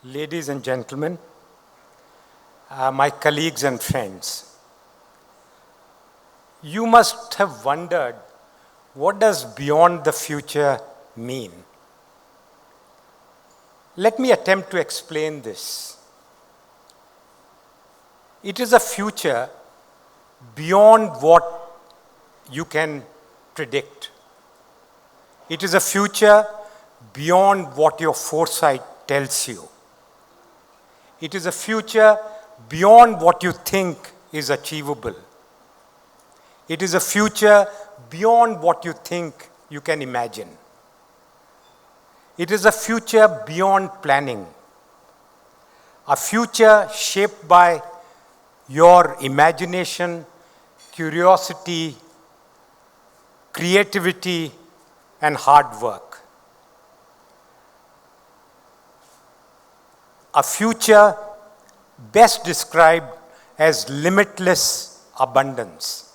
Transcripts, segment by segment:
ladies and gentlemen, my colleagues and friends, you must have wondered, what does beyond the future mean? Let me attempt to explain this. It is a future beyond what you can predict. It is a future beyond what your foresight tells you. It is a future beyond what you think is achievable. It is a future beyond what you think you can imagine. It is a future beyond planning. A future shaped by your imagination, curiosity, creativity, and hard work. A future best described as limitless abundance.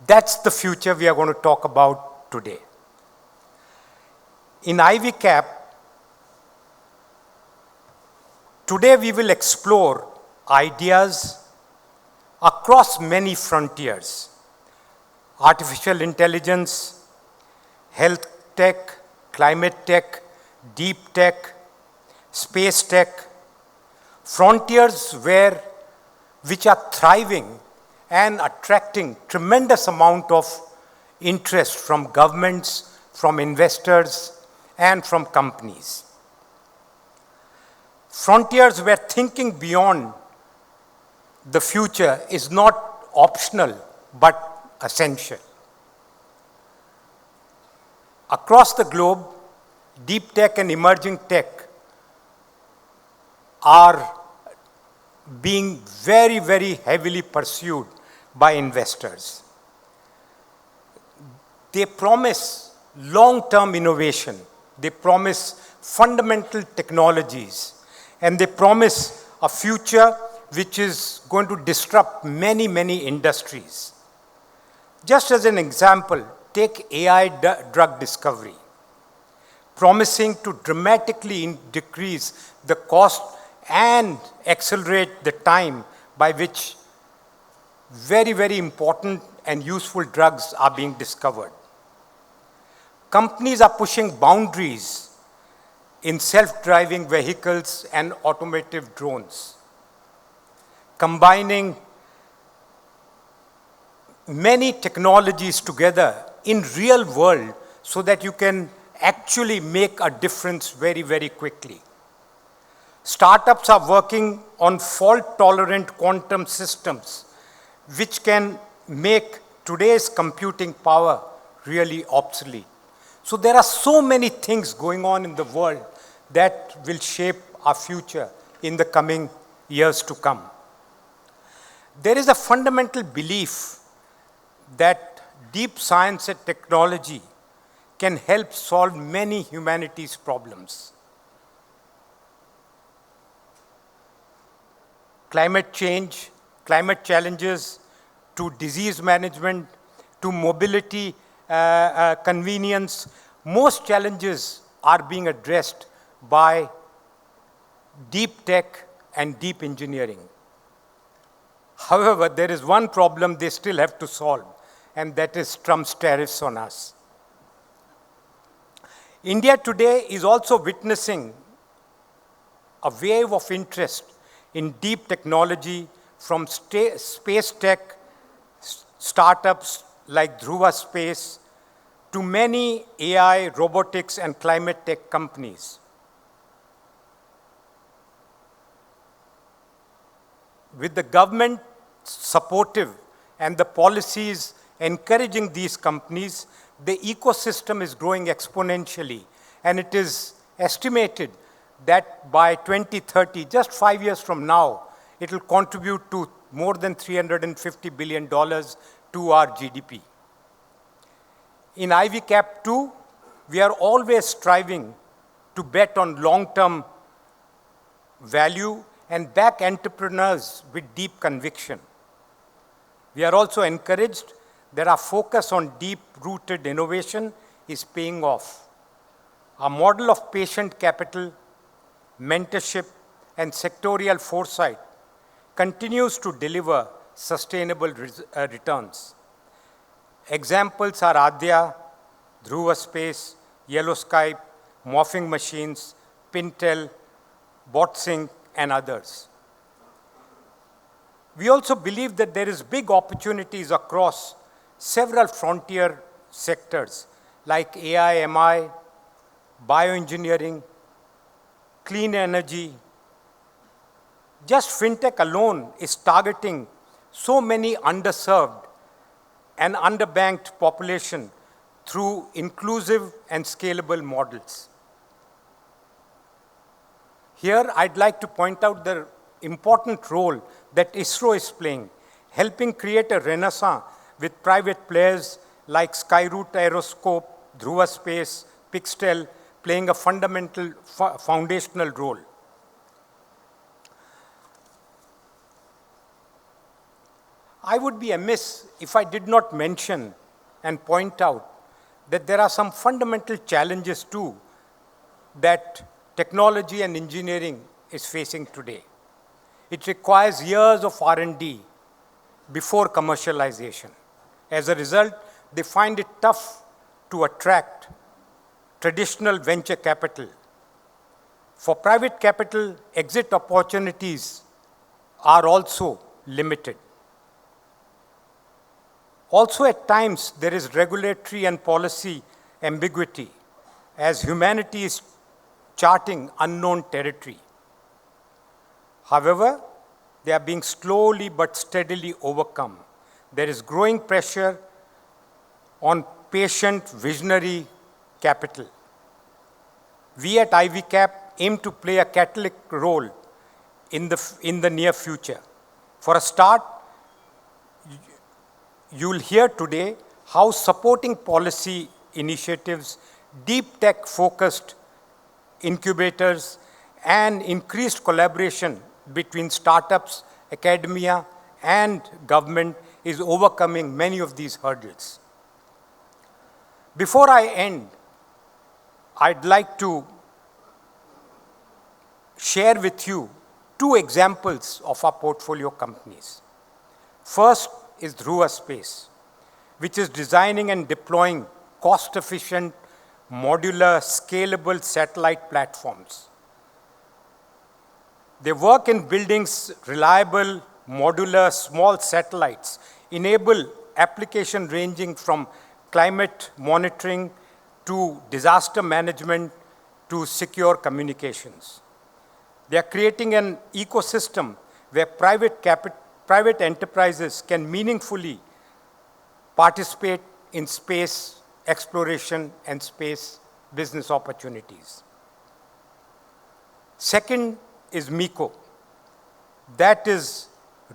That's the future we are going to talk about today. In IvyCap, today we will explore ideas across many frontiers: artificial intelligence, health tech, climate tech, deep tech, space tech, frontiers which are thriving and attracting tremendous amount of interest from governments, from investors, and from companies. Frontiers where thinking beyond the future is not optional but essential. Across the globe, deep tech and emerging tech are being very, very heavily pursued by investors. They promise long-term innovation. They promise fundamental technologies. And they promise a future which is going to disrupt many, many industries. Just as an example, take AI drug discovery, promising to dramatically decrease the cost and accelerate the time by which very, very important and useful drugs are being discovered. Companies are pushing boundaries in self-driving vehicles and automotive drones, combining many technologies together in real world so that you can actually make a difference very, very quickly. Startups are working on fault-tolerant quantum systems which can make today's computing power really obsolete. So there are so many things going on in the world that will shape our future in the coming years to come. There is a fundamental belief that deep science and technology can help solve many humanity's problems. Climate change, climate challenges, to disease management, to mobility, convenience, most challenges are being addressed by deep tech and deep engineering. However, there is one problem they still have to solve, and that is Trump's tariffs on us. India today is also witnessing a wave of interest in deep technology from space tech startups like Dhruva Space to many AI, robotics, and climate tech companies. With the government supportive and the policies encouraging these companies, the ecosystem is growing exponentially, and it is estimated that by 2030, just 5 years from now, it will contribute to more than $350 billion to our GDP. In IvyCap 2, we are always striving to bet on long-term value and back entrepreneurs with deep conviction. We are also encouraged that our focus on deep-rooted innovation is paying off. Our model of patient capital, mentorship, and sectorial foresight continues to deliver sustainable returns. Examples are Adya, Dhruva Space, Yellow Skype, Morphing Machines, Pintel, BotSync, and others. We also believe that there is big opportunities across several frontier sectors like AI, MI, bioengineering, clean energy. Just fintech alone is targeting so many underserved and underbanked population through inclusive and scalable models. Here, I'd like to point out the important role that ISRO is playing, helping create a renaissance with private players like Skyroot Aeroscope, Dhruva Space, Pixtel, playing a foundational role. I would be amiss if I did not mention and point out that there are some fundamental challenges too that technology and engineering is facing today. It requires years of R&D before commercialization. As a result, they find it tough to attract traditional venture capital. For private capital, exit opportunities are also limited. Also, at times, there is regulatory and policy ambiguity as humanity is charting unknown territory. However, they are being slowly but steadily overcome. There is growing pressure on patient, visionary capital. We at IvyCap aim to play a catalytic role in the near future. For a start, you'll hear today how supporting policy initiatives, deep tech-focused incubators, and increased collaboration between startups, academia, and government is overcoming many of these hurdles. Before I end, I'd like to share with you two examples of our portfolio companies. First is Dhruva Space, which is designing and deploying cost-efficient, modular, scalable satellite platforms. They work in building reliable, modular, small satellites, enable application ranging from climate monitoring to disaster management to secure communications. They are creating an ecosystem where private enterprises can meaningfully participate in space exploration and space business opportunities. Second is Miko. That is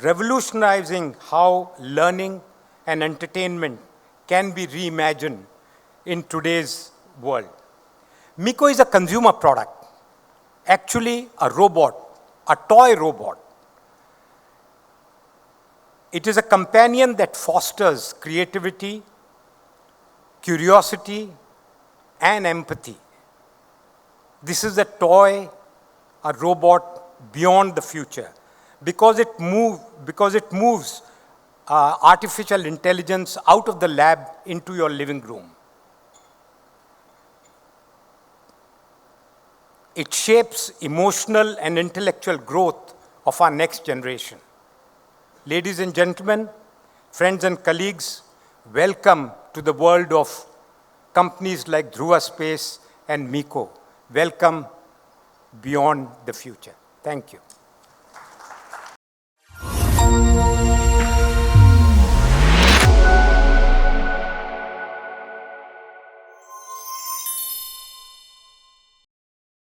revolutionizing how learning and entertainment can be reimagined in today's world. Miko is a consumer product, actually a robot, a toy robot. It is a companion that fosters creativity, curiosity, and empathy. This is a toy, a robot beyond the future, because it moves artificial intelligence out of the lab into your living room. It shapes emotional and intellectual growth of our next generation. Ladies and gentlemen, friends and colleagues, welcome to the world of companies like Dhruva Space and Miko. Welcome beyond the future. Thank you.